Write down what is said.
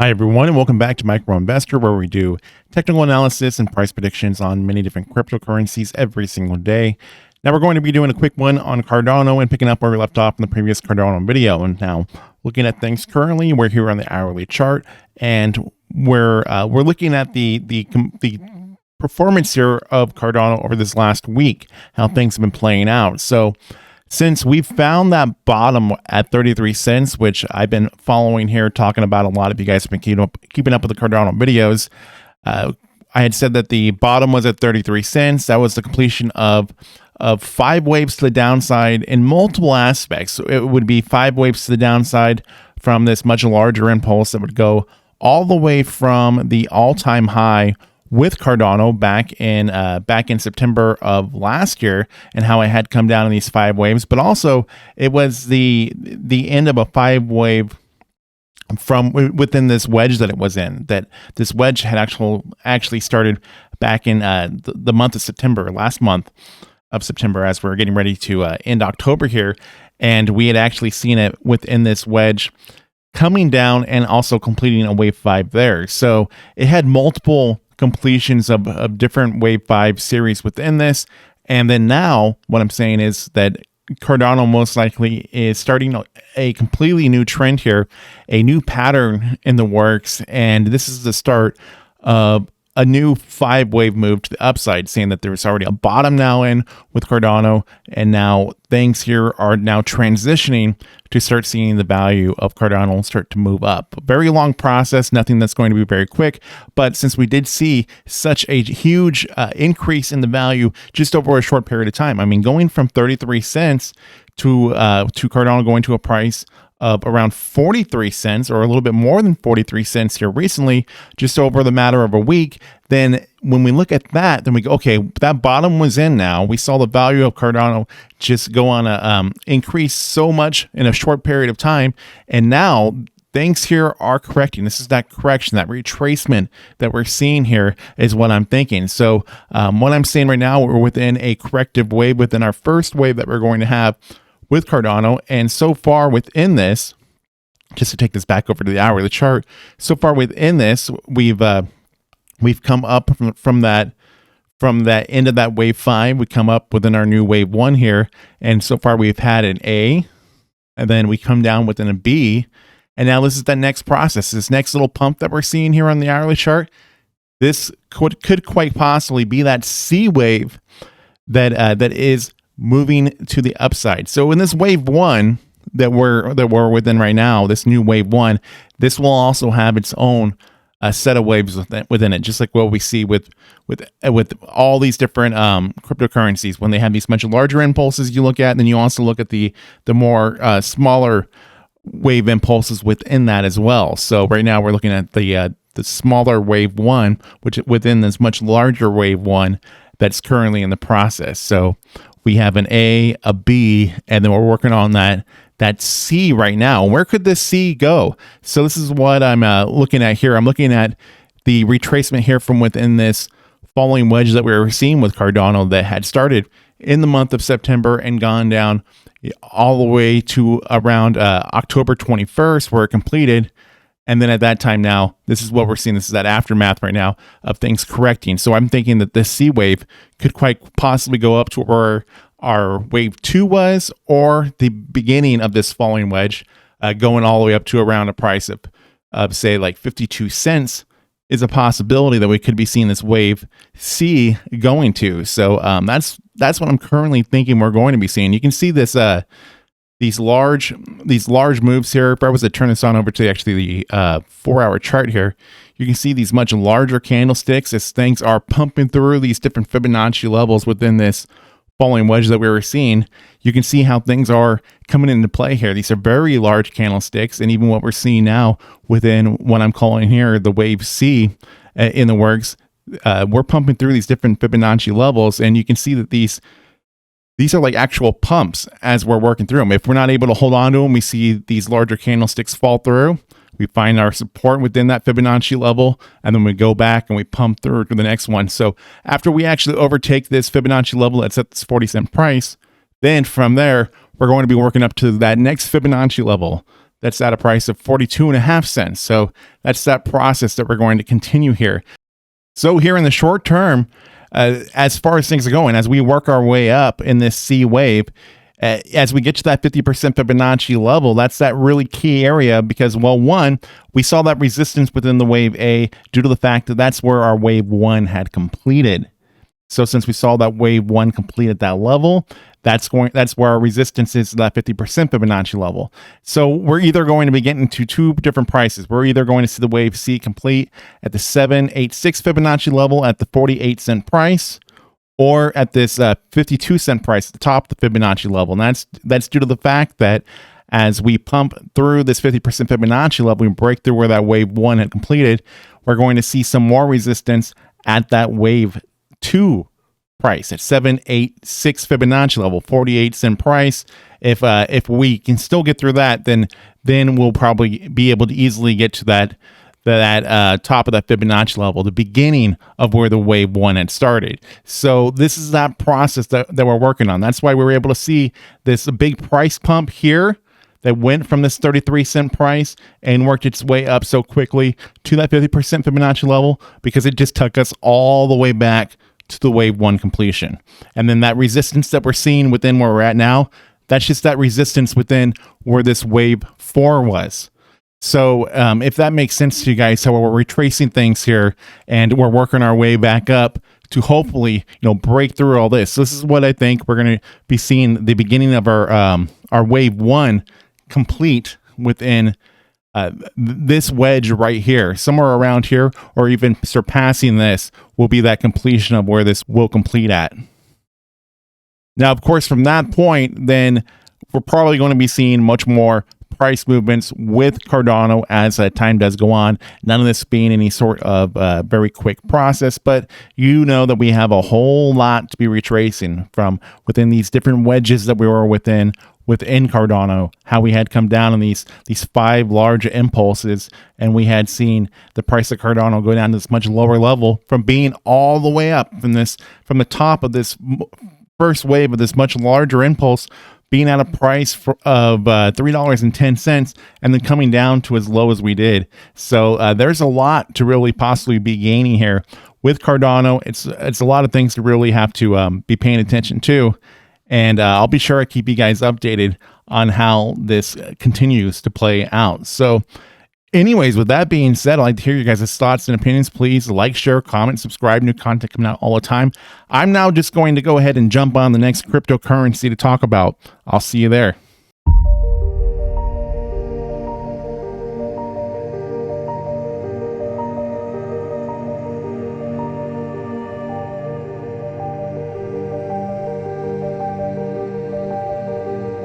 Hi, everyone, and welcome back to Micro Investor, where we do technical analysis and price predictions on many different cryptocurrencies every single day. Now, we're going to be doing a quick one on Cardano and picking up where we left off in the previous Cardano video. And now, looking at things currently, we're here on the hourly chart, and we're looking at the performance here of Cardano over this last week, how things have been playing out. So, since we've found that bottom at 33 cents, which I've been following here, talking about a lot of you guys have been keeping up with the Cardano videos, I had said that the bottom was at 33 cents. That was the completion of 5 waves to the downside in multiple aspects. So it would be 5 waves to the downside from this much larger impulse that would go all the way from the all-time high with Cardano back in September of last year, and how it had come down in these 5 waves, but also it was the end of a 5 wave from within this wedge that it was in. That this wedge had actually started back in the month of September, last month of September, as we're getting ready to end October here, and we had actually seen it within this wedge coming down and also completing a wave 5 there. So it had multiple completions of different wave 5 series within this. And then now what I'm saying is that Cardano most likely is starting a completely new trend here, a new pattern in the works. And this is the start of a new 5 wave move to the upside, saying that there's already a bottom now in with Cardano, and now things here are now transitioning to start seeing the value of Cardano start to move up. A very long process, nothing that's going to be very quick, but since we did see such a huge increase in the value just over a short period of time, I mean, going from 33 cents to Cardano going to a price of around 43 cents, or a little bit more than 43 cents here recently, just over the matter of a week, then when we look at that, then we go, okay, that bottom was in now. We saw the value of Cardano just go on a increase so much in a short period of time, and now things here are correcting. This is that correction, that retracement that we're seeing here is what I'm thinking. So what I'm saying right now, we're within a corrective wave, within our first wave that we're going to have with Cardano. And so far within this, just to take this back over to the hourly chart, so far within this, we've come up from that end of that wave 5. We come up within our new wave 1 here, and so far we've had an A, and then we come down within a B, and now this is the next process, this next little pump that we're seeing here on the hourly chart. This could quite possibly be that C wave that is moving to the upside. So in this wave 1 that we're within right now, this new wave 1, this will also have its own set of waves within it, just like what we see with all these different cryptocurrencies. When they have these much larger impulses you look at, and then you also look at the more smaller wave impulses within that as well. So right now we're looking at the smaller wave 1, which within this much larger wave 1 that's currently in the process. So we have an A, a B, and then we're working on that C right now. Where could this C go? So this is what I'm looking at here. I'm looking at the retracement here from within this falling wedge that we were seeing with Cardano that had started in the month of September and gone down all the way to around October 21st, where it completed. And then at that time now, this is what we're seeing. This is that aftermath right now of things correcting. So I'm thinking that this C wave could quite possibly go up to where our wave 2 was, or the beginning of this falling wedge, going all the way up to around a price of say like 52 cents is a possibility that we could be seeing this wave C going to. So that's what I'm currently thinking we're going to be seeing. You can see this these large moves here. If I was to turn this on over to actually the 4-hour chart here, you can see these much larger candlesticks as things are pumping through these different Fibonacci levels within this falling wedge that we were seeing. You can see how things are coming into play here. These are very large candlesticks, and even what we're seeing now within what I'm calling here the wave C in the works, we're pumping through these different Fibonacci levels, and you can see that these are like actual pumps as we're working through them. If we're not able to hold on to them, we see these larger candlesticks fall through. We find our support within that Fibonacci level, and then we go back and we pump through to the next one. So after we actually overtake this Fibonacci level that's at this 40-cent price, then from there, we're going to be working up to that next Fibonacci level That's at a price of 42.5 cents. So that's that process that we're going to continue here. So here in the short term, as far as things are going, as we work our way up in this C wave, as we get to that 50% Fibonacci level, that's that really key area because, well, one, we saw that resistance within the wave A due to the fact that that's where our wave 1 had completed. So since we saw that wave 1 complete at that level, that's where our resistance is, that 50% Fibonacci level. So we're either going to be getting to two different prices. We're either going to see the wave C complete at the 786 Fibonacci level at the 48-cent price, or at this 52-cent price at the top of the Fibonacci level. And that's due to the fact that as we pump through this 50% Fibonacci level, we break through where that wave 1 had completed, we're going to see some more resistance at that wave 2 price at 786 Fibonacci level, 48-cent price. If we can still get through that, then we'll probably be able to easily get to that top of that Fibonacci level, the beginning of where the wave 1 had started. So this is that process that we're working on. That's why we were able to see this big price pump here that went from this 33-cent price and worked its way up so quickly to that 50% Fibonacci level, because it just took us all the way back to the wave 1 completion. And then that resistance that we're seeing within where we're at now, that's just that resistance within where this wave 4 was. So if that makes sense to you guys, so we're retracing things here and we're working our way back up to hopefully, break through all this. So this is what I think we're going to be seeing the beginning of our wave 1 complete within this wedge right here. Somewhere around here, or even surpassing this, will be that completion of where this will complete at. Now, of course, from that point, then we're probably going to be seeing much more price movements with Cardano as time does go on. None of this being any sort of very quick process, but you know that we have a whole lot to be retracing from within these different wedges that we were within Cardano, how we had come down in these 5 large impulses, and we had seen the price of Cardano go down to this much lower level from being all the way up from the top of this first wave of this much larger impulse, being at a price of $3.10 and then coming down to as low as we did. So there's a lot to really possibly be gaining here with Cardano. It's a lot of things to really have to be paying attention to. And I'll be sure I keep you guys updated on how this continues to play out. So anyways, with that being said, I'd like to hear your guys' thoughts and opinions. Please like, share, comment, subscribe. New content coming out all the time. I'm now just going to go ahead and jump on the next cryptocurrency to talk about. I'll see you there.